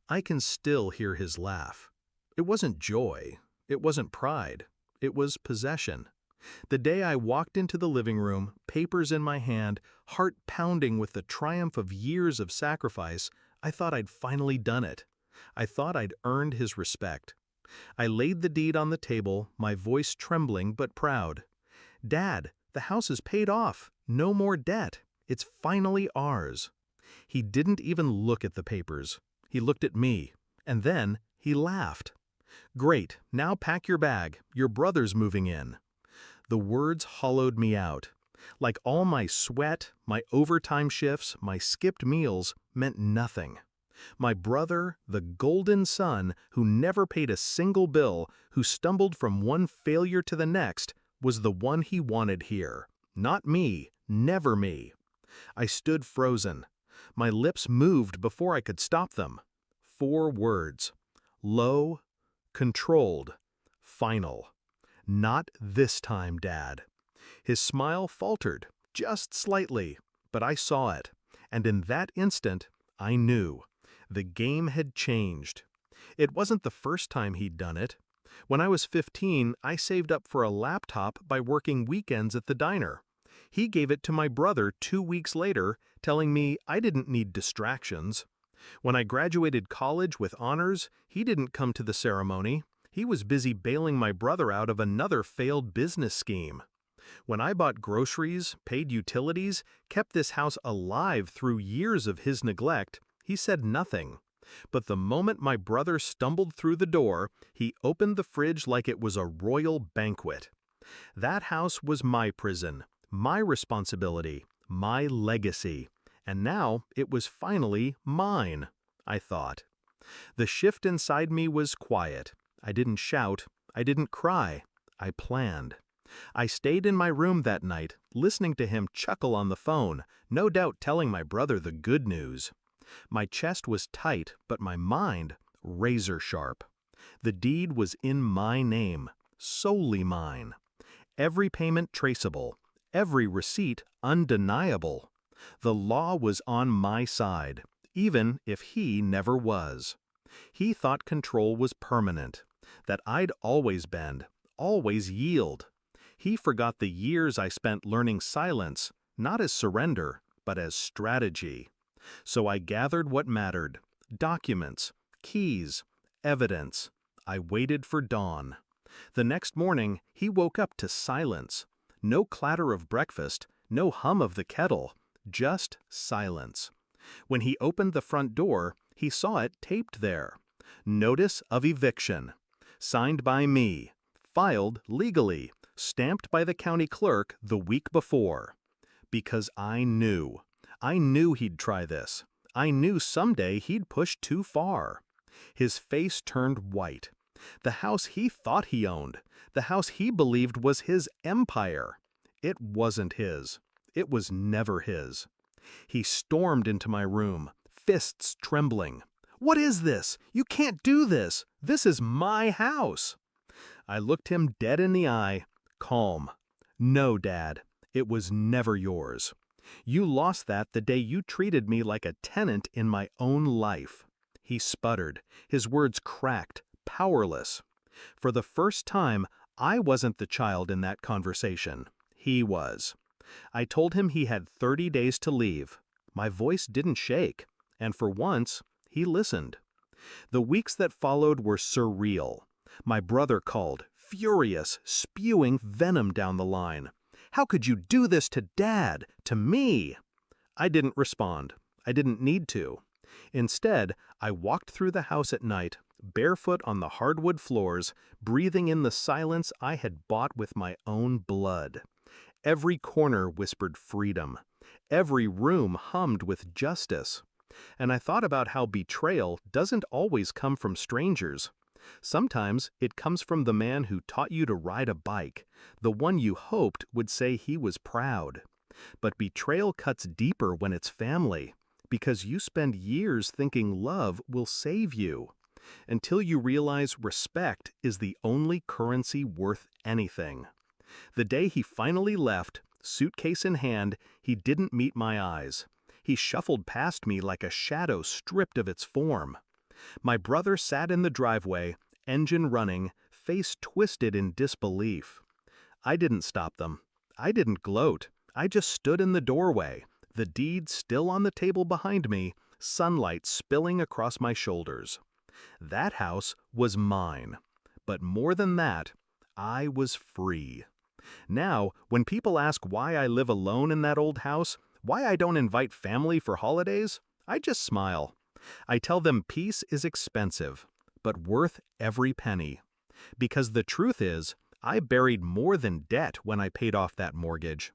I can still hear his laugh. It wasn't joy. It wasn't pride. It was possession. The day I walked into the living room, papers in my hand, heart pounding with the triumph of years of sacrifice, I thought I'd finally done it. I thought I'd earned his respect. I laid the deed on the table, my voice trembling but proud. "Dad, the house is paid off. No more debt. It's finally ours." He didn't even look at the papers. He looked at me, and then he laughed. "Great, now pack your bag. Your brother's moving in." The words hollowed me out. Like all my sweat, my overtime shifts, my skipped meals, meant nothing. My brother, the golden son, who never paid a single bill, who stumbled from one failure to the next, was the one he wanted here. Not me, never me. I stood frozen. My lips moved before I could stop them. 4 words. Low, controlled, final. "Not this time, Dad." His smile faltered, just slightly, but I saw it, and in that instant, I knew. The game had changed. It wasn't the first time he'd done it. When I was 15, I saved up for a laptop by working weekends at the diner. He gave it to my brother 2 weeks later, telling me I didn't need distractions. When I graduated college with honors, he didn't come to the ceremony. He was busy bailing my brother out of another failed business scheme. When I bought groceries, paid utilities, kept this house alive through years of his neglect, he said nothing. But the moment my brother stumbled through the door, he opened the fridge like it was a royal banquet. That house was my prison, my responsibility, my legacy. And now it was finally mine, I thought. The shift inside me was quiet. I didn't shout. I didn't cry. I planned. I stayed in my room that night, listening to him chuckle on the phone, no doubt telling my brother the good news. My chest was tight, but my mind razor sharp. The deed was in my name, solely mine. Every payment traceable, every receipt undeniable. The law was on my side, even if he never was. He thought control was permanent, that I'd always bend, always yield. He forgot the years I spent learning silence, not as surrender, but as strategy. So I gathered what mattered: documents, keys, evidence. I waited for dawn. The next morning, he woke up to silence. No clatter of breakfast, no hum of the kettle, just silence. When he opened the front door, he saw it taped there. Notice of eviction. Signed by me. Filed legally. Stamped by the county clerk the week before. Because I knew. I knew he'd try this. I knew someday he'd push too far. His face turned white. The house he thought he owned, the house he believed was his empire. It wasn't his. It was never his. He stormed into my room, fists trembling. "What is this? You can't do this. This is my house." I looked him dead in the eye, calm. "No, Dad, it was never yours. You lost that the day you treated me like a tenant in my own life." He sputtered, his words cracked, powerless. For the first time, I wasn't the child in that conversation. He was. I told him he had 30 days to leave. My voice didn't shake, and for once, he listened. The weeks that followed were surreal. My brother called, furious, spewing venom down the line. "How could you do this to Dad, to me?" I didn't respond. I didn't need to. Instead, I walked through the house at night, barefoot on the hardwood floors, breathing in the silence I had bought with my own blood. Every corner whispered freedom. Every room hummed with justice. And I thought about how betrayal doesn't always come from strangers. Sometimes it comes from the man who taught you to ride a bike, the one you hoped would say he was proud. But betrayal cuts deeper when it's family, because you spend years thinking love will save you, until you realize respect is the only currency worth anything. The day he finally left, suitcase in hand, he didn't meet my eyes. He shuffled past me like a shadow stripped of its form. My brother sat in the driveway, engine running, face twisted in disbelief. I didn't stop them. I didn't gloat. I just stood in the doorway, the deed still on the table behind me, sunlight spilling across my shoulders. That house was mine. But more than that, I was free. Now, when people ask why I live alone in that old house, why I don't invite family for holidays, I just smile. I tell them peace is expensive, but worth every penny. Because the truth is, I buried more than debt when I paid off that mortgage.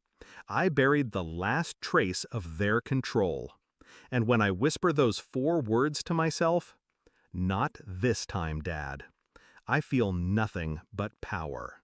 I buried the last trace of their control. And when I whisper those 4 words to myself, "Not this time, Dad," I feel nothing but power.